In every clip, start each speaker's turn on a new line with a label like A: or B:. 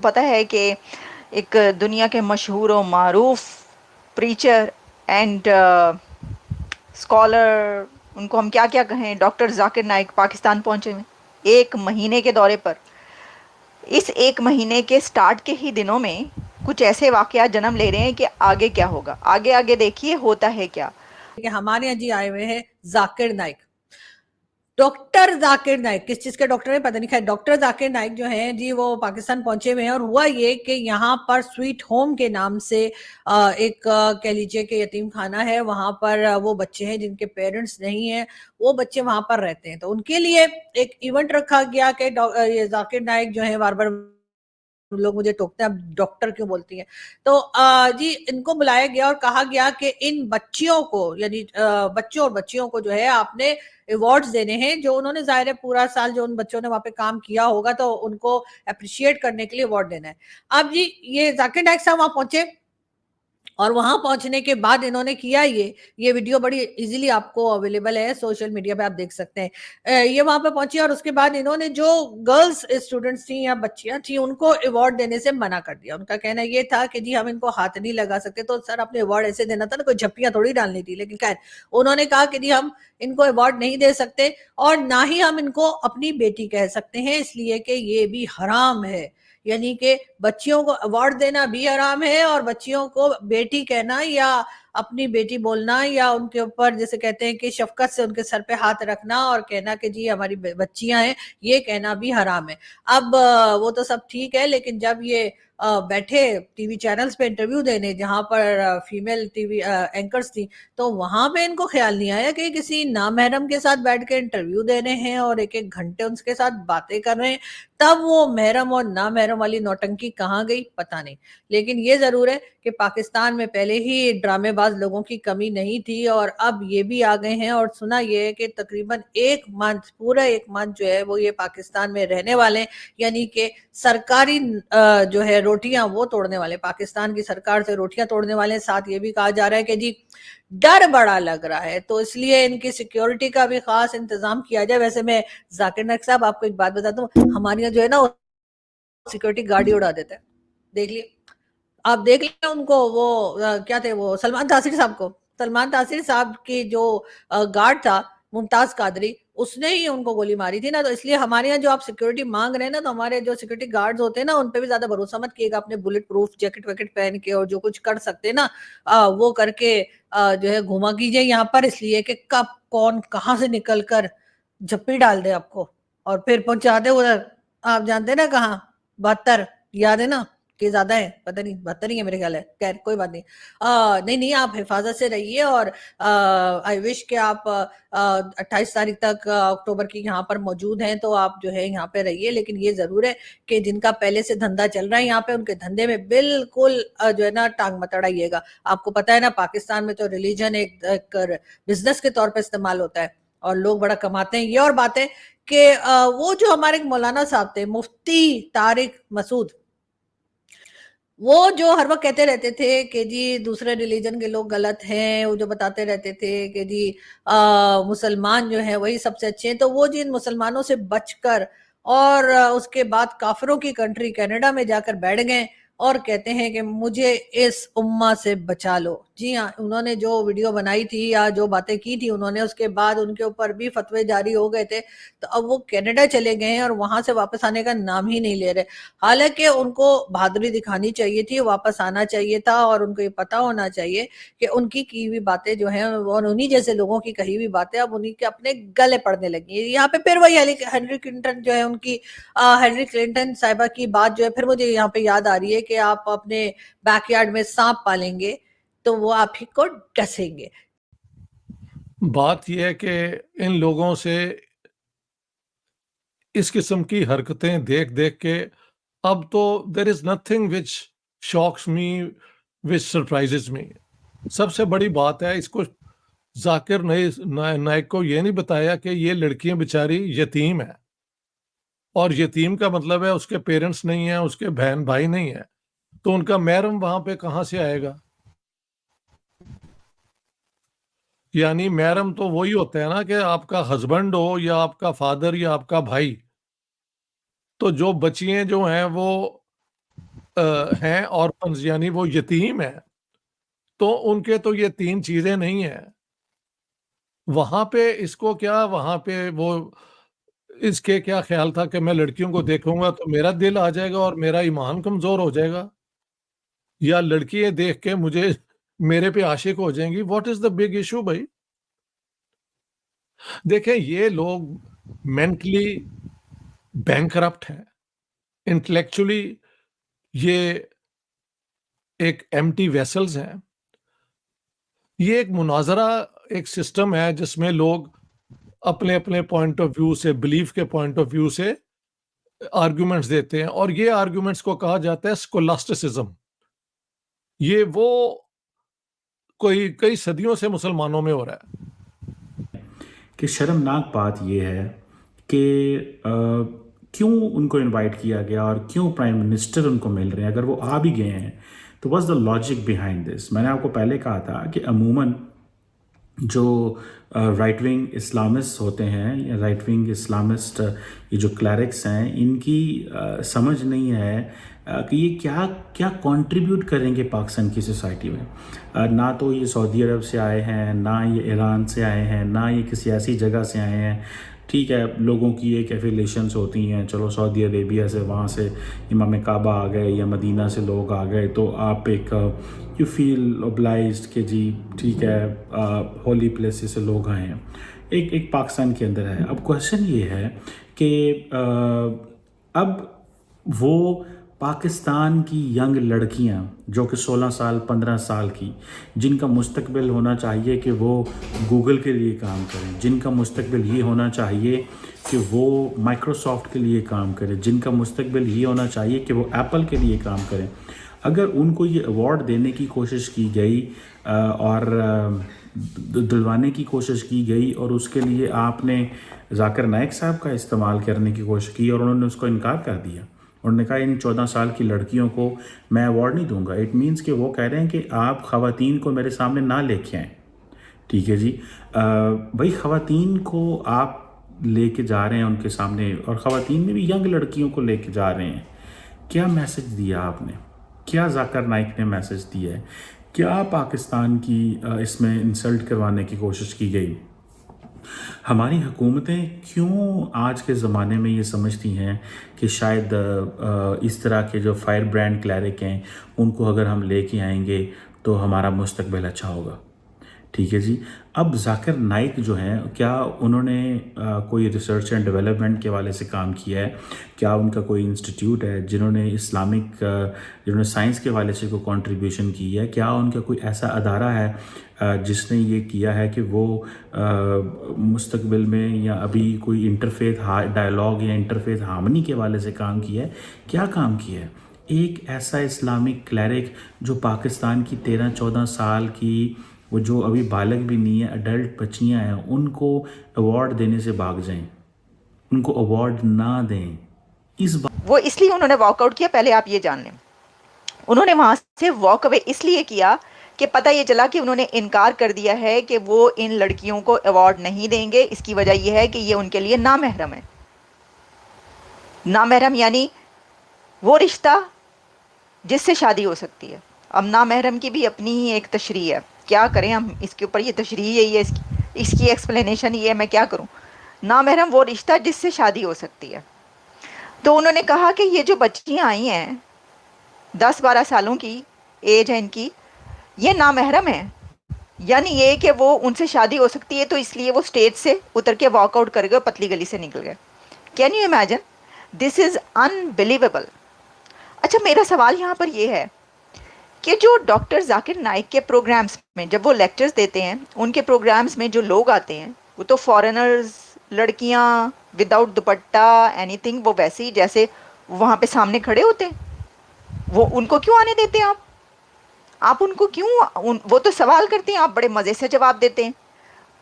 A: पता है कि एक दुनिया के मशहूर और मारूफ प्रीचर एंड स्कॉलर, उनको हम क्या क्या कहें, डॉक्टर जाकिर नाइक पाकिस्तान पहुंचे हैं 1 महीने के दौरे पर। इस 1 महीने के स्टार्ट के ही दिनों में कुछ ऐसे वाकयात जन्म ले रहे हैं कि आगे क्या होगा। आगे आगे देखिए होता है क्या।
B: कि हमारे यहाँ जी आए हुए हैं जाकिर नाइक, डॉक्टर जाकिर नाइक। किस चीज के डॉक्टर है पता नहीं, खैर डॉक्टर जाकिर नाइक जो है जी वो पाकिस्तान पहुंचे हुए हैं। और हुआ ये कि यहाँ पर स्वीट होम के नाम से एक कह लीजिए कि यतीम खाना है। वहां पर वो बच्चे हैं जिनके पेरेंट्स नहीं है, वो बच्चे वहां पर रहते हैं। तो उनके लिए एक इवेंट रखा गया कि ये जाकिर नाइक जो है, बार बार लोग मुझे टोकते हैं आप डॉक्टर क्यों बोलती हैं, तो जी इनको बुलाया गया और कहा गया कि इन बच्चियों को, यानी बच्चों और बच्चियों को जो है आपने अवार्ड्स देने हैं। जो उन्होंने जाहिर है पूरा साल जो उन बच्चों ने वहां पे काम किया होगा, तो उनको अप्रिशिएट करने के लिए अवार्ड देना है। अब जी ये जाकिर नाइक साहब वहां पहुंचे और वहां पहुंचने के बाद इन्होंने किया ये वीडियो बड़ी इजीली आपको अवेलेबल है सोशल मीडिया पे, आप देख सकते हैं। ये वहां पे पहुंची और उसके बाद इन्होंने जो गर्ल्स स्टूडेंट्स थी या बच्चियां थी उनको अवार्ड देने से मना कर दिया। उनका कहना ये था कि जी हम इनको हाथ नहीं लगा सकते। तो सर आपने अवार्ड ऐसे देना था ना, कोई झप्पियां थोड़ी डालनी थी। लेकिन खैर उन्होंने कहा कि जी हम इनको अवार्ड नहीं दे सकते और ना ही हम इनको अपनी बेटी कह सकते हैं, इसलिए कि ये भी हराम है। यानी कि बच्चियों को अवार्ड देना भी हराम है और बच्चियों को बेटी कहना या अपनी बेटी बोलना या उनके ऊपर जैसे कहते हैं कि शफकत से उनके सर पे हाथ रखना और कहना कि जी हमारी बच्चियां हैं, ये कहना भी हराम है। अब वो तो सब ठीक है, लेकिन जब ये बैठे टीवी चैनल्स पे इंटरव्यू देने जहां पर फीमेल टीवी एंकर्स थी, तो वहां पे इनको ख्याल नहीं आया कि किसी नामहरम के साथ बैठ के इंटरव्यू दे रहे हैं और एक एक घंटे उनके साथ बातें कर रहे हैं। तब वो महरम और ना महरम वाली नौटंकी कहाँ गई पता नहीं। लेकिन ये जरूर है कि पाकिस्तान में पहले ही ड्रामेबाज लोगों की कमी नहीं थी और अब ये भी आ गए हैं। और सुना ये है कि तकरीबन 1 मंथ, पूरा 1 मंथ जो है वो ये पाकिस्तान में रहने वाले हैं। यानी कि सरकारी जो है रोटियां वो तोड़ने वाले, पाकिस्तान की सरकार से रोटियां तोड़ने वाले। साथ ये भी कहा जा रहा है कि जी डर बड़ा लग रहा है, तो इसलिए इनकी सिक्योरिटी का भी खास इंतजाम किया जाए। वैसे मैं जाकिर नाइक साहब आपको एक बात बता दूं, हमारे यहाँ जो है ना सिक्योरिटी गार्ड ही उड़ा देता है। देख लिए, आप देख लिया उनको, वो क्या थे वो सलमान तासीर साहब को, सलमान तासीर साहब की जो गार्ड था मुमताज कादरी, उसने ही उनको गोली मारी थी ना। तो इसलिए हमारे यहाँ जो आप सिक्योरिटी मांग रहे हैं ना, तो हमारे जो सिक्योरिटी गार्ड्स होते हैं ना उन पे भी ज्यादा भरोसा मत किएगा। अपने बुलेट प्रूफ जैकेट वैकेट पहन के और जो कुछ कर सकते हैं ना वो करके जो है घुमा कीजिए यहाँ पर, इसलिए कि कब कौन कहाँ से निकल कर झप्पी डाल दे आपको और फिर पहुंचा दे उधर। आप जानते हैं ना कहाँ, 72 याद है ना, कि ज्यादा है पता नहीं, 72 ही है मेरे ख्याल है। खैर कोई बात नहीं। नहीं नहीं, आप हिफाजत से रहिए और आई विश कि आप 28 तारीख तक अक्टूबर की यहाँ पर मौजूद हैं, तो आप जो है यहाँ पे रहिए। लेकिन ये जरूर है कि जिनका पहले से धंधा चल रहा है यहाँ पे, उनके धंधे में बिल्कुल जो है ना टांग मत अड़ाइएगा। आपको पता है ना पाकिस्तान में तो रिलीजन एक बिजनेस के तौर पर इस्तेमाल होता है और लोग बड़ा कमाते हैं। ये और बात है कि वो जो हमारे मौलाना साहब थे मुफ्ती तारिक मसूद, वो जो हर वक्त कहते रहते थे कि जी दूसरे रिलीजन के लोग गलत हैं, वो जो बताते रहते थे कि जी मुसलमान जो है वही सबसे अच्छे हैं। तो वो जी इन मुसलमानों से बचकर और उसके बाद काफिरों की कंट्री कनाडा में जाकर बैठ गए और कहते हैं कि मुझे इस उम्मा से बचा लो। जी हाँ, उन्होंने जो वीडियो बनाई थी या जो बातें की थी उन्होंने, उसके बाद उनके ऊपर भी फतवे जारी हो गए थे। तो अब वो कनाडा चले गए हैं और वहां से वापस आने का नाम ही नहीं ले रहे। हालांकि उनको बहादुरी दिखानी चाहिए थी, वापस आना चाहिए था और उनको ये पता होना चाहिए कि उनकी की हुई बातें जो हैं और उन्हीं जैसे लोगों की कही हुई बातें अब उन्हीं के अपने गले पड़ने लगी है। यहाँ पे फिर वही हेनरी क्लिंटन जो है उनकी, हेनरी क्लिंटन साहिबा की बात जो है फिर मुझे यहाँ पे याद आ रही है कि आप अपने बैकयार्ड में सांप पालेंगे तो वो आप ही को डसेंगे।
C: बात यह है कि इन लोगों से इस किस्म की हरकतें देख देख के अब तो there is nothing which shocks me, which surprises me. सबसे बड़ी बात है, इसको जाकिर नाइक को ये नहीं बताया कि ये लड़कियां बेचारी यतीम है, और यतीम का मतलब है उसके पेरेंट्स नहीं है, उसके बहन भाई नहीं है, तो उनका महरम वहां पे कहां से आएगा। यानी महरम तो वही होता है ना कि आपका हस्बैंड हो या आपका फादर या आपका भाई। तो जो बच्चियां जो हैं वो हैं ऑर्फन्स, यानी वो यतीम है, तो उनके तो ये 3 चीज़ें नहीं है। वहाँ पे इसको क्या, वहाँ पे वो इसके क्या ख़्याल था कि मैं लड़कियों को देखूँगा तो मेरा दिल आ जाएगा और मेरा ईमान कमज़ोर हो जाएगा, या लड़कियाँ देख के मुझे मेरे पे आशिक हो जाएँगी। What is the big issue भई? देखें, ये लोग मेंटली बैंकरप्ट हैं, इंटेलेक्चुअली ये एक एम्प्टी वेसल्स हैं। ये एक मुनाज़रा, एक सिस्टम है जिसमें लोग अपने-अपने पॉइंट ऑफ व्यू से, बिलीफ के पॉइंट ऑफ व्यू से आर्गुमेंट्स देते हैं, और ये आर्गुमेंट्स को कहा जाता है स्कोलास्टिसिज्म। ये वो कोई कई सदियों से मुसलमानों में हो रहा है।
D: कि शर्मनाक बात यह है कि क्यों उनको इनवाइट किया गया और क्यों प्राइम मिनिस्टर उनको मिल रहे हैं। अगर वो आ भी गए हैं तो what's the logic behind this. मैंने आपको पहले कहा था कि अमूमन जो राइट विंग इस्लामिस्ट होते हैं या राइट विंग इस्लामिस्ट ये जो क्लैरिक्स हैं, इनकी समझ नहीं है कि ये क्या क्या कंट्रीब्यूट करेंगे पाकिस्तान की सोसाइटी में। ना तो ये सऊदी अरब से आए हैं, ना ये ईरान से आए हैं, ना ये किसी ऐसी जगह से आए हैं। ठीक है, लोगों की एक एफिलेशंस होती हैं, चलो सऊदी अरेबिया से, वहाँ से इमाम काबा आ गए या मदीना से लोग आ गए, तो आप एक यू फील ओब्लाइज्ड कि जी ठीक है, होली प्लेसेस से लोग आए हैं। एक पाकिस्तान के अंदर है। अब क्वेश्चन ये है कि अब वो पाकिस्तान की यंग लड़कियां जो कि 16 साल 15 साल की, जिनका मुस्तकबिल होना चाहिए कि वो गूगल के लिए काम करें, जिनका मुस्तकबिल ये होना चाहिए कि वो माइक्रोसॉफ्ट के लिए काम करें, जिनका मुस्तकबिल ये होना चाहिए कि वो एप्पल के लिए काम करें, अगर उनको ये अवार्ड देने की कोशिश की गई और दिलवाने की कोशिश की गई और उसके लिए आपने जाकिर नाइक साहब का इस्तेमाल करने की कोशिश की और उन्होंने उसको इनकार कर दिया, उन्होंने कहा इन 14 साल की लड़कियों को मैं अवार्ड नहीं दूंगा, इट मीन्स कि वो कह रहे हैं कि आप ख़वातीन को मेरे सामने ना लेके आएँ। ठीक है जी, भाई ख़वातीन को आप लेके जा रहे हैं उनके सामने, और ख़वातीन में भी यंग लड़कियों को लेके जा रहे हैं। क्या मैसेज दिया आपने? क्या जाकिर नाइक ने मैसेज दिया है? क्या पाकिस्तान की इसमें इंसल्ट करवाने की कोशिश की गई? हमारी हुकूमतें क्यों आज के ज़माने में ये समझती हैं कि शायद इस तरह के जो फायर ब्रांड क्लैरिक हैं उनको अगर हम लेके आएंगे तो हमारा मुस्तकबिल अच्छा होगा? ठीक है जी, अब जाकिर नाइक जो हैं, क्या उन्होंने कोई रिसर्च एंड डेवलपमेंट के वाले से काम किया है? क्या उनका कोई इंस्टीट्यूट है जिन्होंने जिन्होंने साइंस के वाले से कोई कंट्रीब्यूशन की है? क्या उनका कोई ऐसा अदारा है जिसने ये किया है कि वो मुस्तकबिल में या अभी कोई इंटरफेथ डायलॉग या इंटरफेथ हार्मनी के वाले से काम किया है? क्या काम किया है? एक ऐसा इस्लामिक क्लैरिक जो पाकिस्तान की 13-14 साल की, वो जो अभी बालग भी नहीं है, अडल्ट बच्चियाँ हैं, उनको अवार्ड देने से भाग जाएं, उनको अवार्ड ना दें। इस
A: वो इसलिए उन्होंने वॉकआउट किया, पहले आप ये जान लें। उन्होंने वहां से वॉक अवे इसलिए किया कि पता ये चला कि उन्होंने इनकार कर दिया है कि वो इन लड़कियों को अवार्ड नहीं देंगे। इसकी वजह यह है कि ये उनके लिए नामहरम है। नामहरम यानी वो रिश्ता जिससे शादी हो सकती है। अब नामहरम की भी अपनी ही एक तशरीह है, क्या करें हम इसके ऊपर, ये तशरीह यही है, इसकी एक्सप्लेनेशन ये है, मैं क्या करूं। नामहरम वो रिश्ता जिससे शादी हो सकती है। तो उन्होंने कहा कि ये जो बच्चियां आई हैं 10-12 सालों की एज है इनकी, ये नामहरम है, यानी ये कि वो उनसे शादी हो सकती है, तो इसलिए वो स्टेज से उतर के वॉकआउट कर गए, पतली गली से निकल गए। Can you imagine? This is unbelievable. अच्छा, मेरा सवाल यहाँ पर यह है कि जो डॉक्टर जाकिर नाइक के प्रोग्राम्स में जब वो लेक्चर्स देते हैं, उनके प्रोग्राम्स में जो लोग आते हैं वो तो फॉरेनर्स, लड़कियाँ विदाउट दुपट्टा, एनीथिंग, वो वैसे ही जैसे वहाँ पे सामने खड़े होते हैं। वो उनको क्यों आने देते हैं आप उनको क्यों वो तो सवाल करते हैं, आप बड़े मज़े से जवाब देते हैं।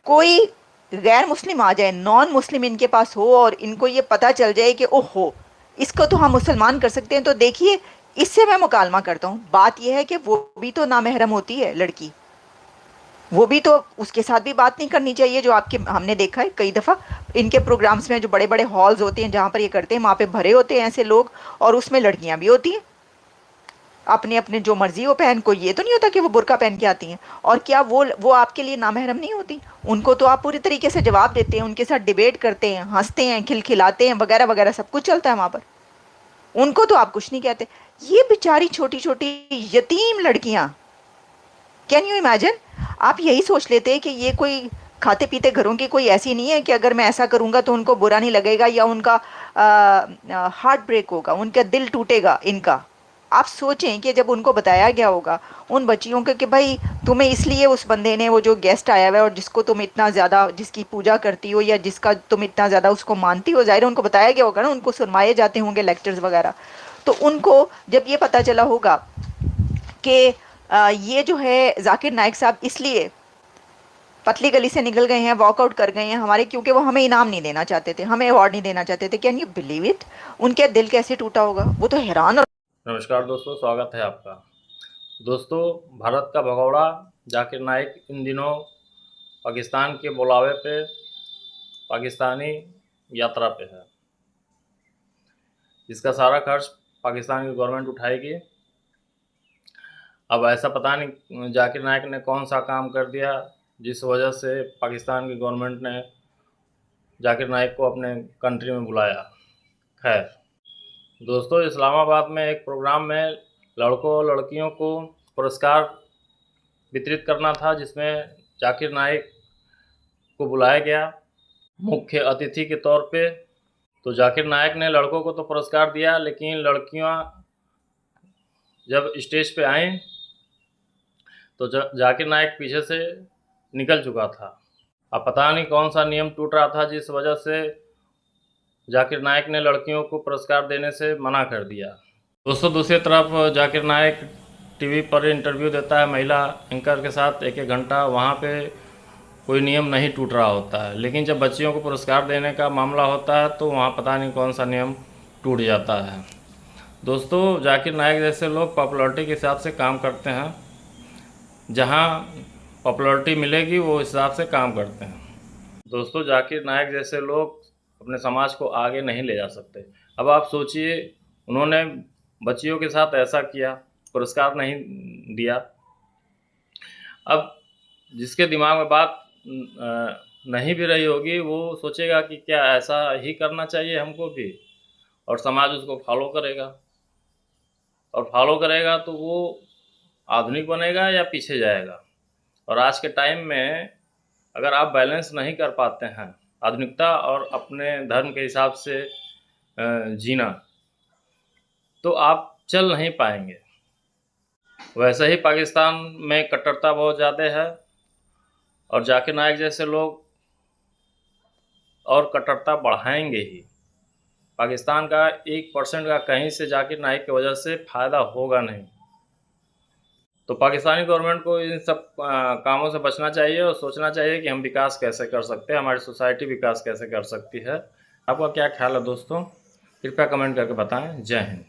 A: कोई गैर मुस्लिम आ जाए, नॉन मुस्लिम इनके पास हो और इनको ये पता चल जाए कि ओहो इसको तो हम मुसलमान कर सकते हैं, तो देखिए इससे मैं मुकालमा करता हूँ। बात यह है कि वो भी तो नामहरम होती है लड़की, वो भी तो, उसके साथ भी बात नहीं करनी चाहिए। जो आपके हमने देखा है कई दफ़ा इनके प्रोग्राम्स में, जो बड़े बड़े हॉल्स होते हैं जहाँ पर ये करते हैं, वहाँ पे भरे होते हैं ऐसे लोग, और उसमें लड़कियाँ भी होती हैं। अपने अपने जो मर्जी हो पहन, कोई ये तो नहीं होता कि वो बुर्का पहन के आती हैं। और क्या वो आपके लिए नामहरम नहीं होती? उनको तो आप पूरी तरीके से जवाब देते हैं, उनके साथ डिबेट करते हैं, हंसते हैं, खिलखिलाते हैं, वगैरह वगैरह सब कुछ चलता है वहां पर। उनको तो आप कुछ नहीं कहते। ये बेचारी छोटी छोटी यतीम लड़कियां, कैन यू इमेजिन? आप यही सोच लेते कि ये कोई खाते पीते घरों की कोई ऐसी नहीं है कि अगर मैं ऐसा करूंगा तो उनको बुरा नहीं लगेगा या उनका हार्ट ब्रेक होगा, उनका दिल टूटेगा इनका। आप सोचें कि जब उनको बताया गया होगा उन बच्चियों को कि भाई तुम्हें इसलिए उस बंदे ने, वो जो गेस्ट आया हुआ है और जिसको तुम इतना ज़्यादा, जिसकी पूजा करती हो या जिसका तुम इतना ज़्यादा उसको मानती हो, जाहिर है उनको बताया गया होगा ना, उनको सुनवाए जाते होंगे लेक्चर्स वगैरह। तो उनको जब ये पता चला होगा कि ये जो है जाकिर नाइक साहब इसलिए पतली गली से निकल गए हैं, वॉकआउट कर गए हैं हमारे, क्योंकि वो हमें इनाम नहीं देना चाहते थे, हमें अवार्ड नहीं देना चाहते थे। Can you believe it? उनके दिल कैसे टूटा होगा, वो तो हैरान। और
E: नमस्कार दोस्तों, स्वागत है आपका। दोस्तों, भारत का भगोड़ा जाकिर नाइक इन दिनों पाकिस्तान के बुलावे पे पाकिस्तानी यात्रा पे है। इसका सारा खर्च पाकिस्तान की गवर्नमेंट उठाएगी। अब ऐसा पता नहीं जाकिर नाइक ने कौन सा काम कर दिया जिस वजह से पाकिस्तान की गवर्नमेंट ने जाकिर नाइक को अपने कंट्री में बुलाया। खैर दोस्तों, इस्लामाबाद में एक प्रोग्राम में लड़कों और लड़कियों को पुरस्कार वितरित करना था, जिसमें जाकिर नाइक को बुलाया गया मुख्य अतिथि के तौर पे। तो जाकिर नाइक ने लड़कों को तो पुरस्कार दिया, लेकिन लड़कियां जब स्टेज पे आईं तो जाकिर नाइक पीछे से निकल चुका था। अब पता नहीं कौन सा नियम टूट रहा था जिस वजह से जाकिर नाइक ने लड़कियों को पुरस्कार देने से मना कर दिया। दोस्तों, दूसरी तरफ जाकिर नाइक टीवी पर इंटरव्यू देता है महिला एंकर के साथ 1-1 घंटा। वहाँ पे कोई नियम नहीं टूट रहा होता है, लेकिन जब बच्चियों को पुरस्कार देने का मामला होता है तो वहाँ पता नहीं कौन सा नियम टूट जाता है। दोस्तों, जाकिर नाइक जैसे लोग पॉपुलैरिटी के हिसाब से काम करते हैं। जहाँ पॉपुलैरिटी मिलेगी वो हिसाब से काम करते हैं। दोस्तों, जाकिर नाइक जैसे लोग अपने समाज को आगे नहीं ले जा सकते। अब आप सोचिए, उन्होंने बच्चियों के साथ ऐसा किया, पुरस्कार नहीं दिया। अब जिसके दिमाग में बात नहीं भी रही होगी वो सोचेगा कि क्या ऐसा ही करना चाहिए हमको भी, और समाज उसको फॉलो करेगा। और फॉलो करेगा तो वो आधुनिक बनेगा या पीछे जाएगा। और आज के टाइम में अगर आप बैलेंस नहीं कर पाते हैं आधुनिकता और अपने धर्म के हिसाब से जीना, तो आप चल नहीं पाएंगे। वैसे ही पाकिस्तान में कट्टरता बहुत ज़्यादा है और जाकिर नाइक जैसे लोग और कट्टरता बढ़ाएंगे ही। पाकिस्तान का 1% का कहीं से जाकिर नाइक की वजह से फ़ायदा होगा नहीं। तो पाकिस्तानी गवर्नमेंट को इन सब कामों से बचना चाहिए और सोचना चाहिए कि हम विकास कैसे कर सकते हैं, हमारी सोसाइटी विकास कैसे कर सकती है। आपका क्या ख्याल है दोस्तों? कृपया कमेंट करके बताएं। जय हिंद।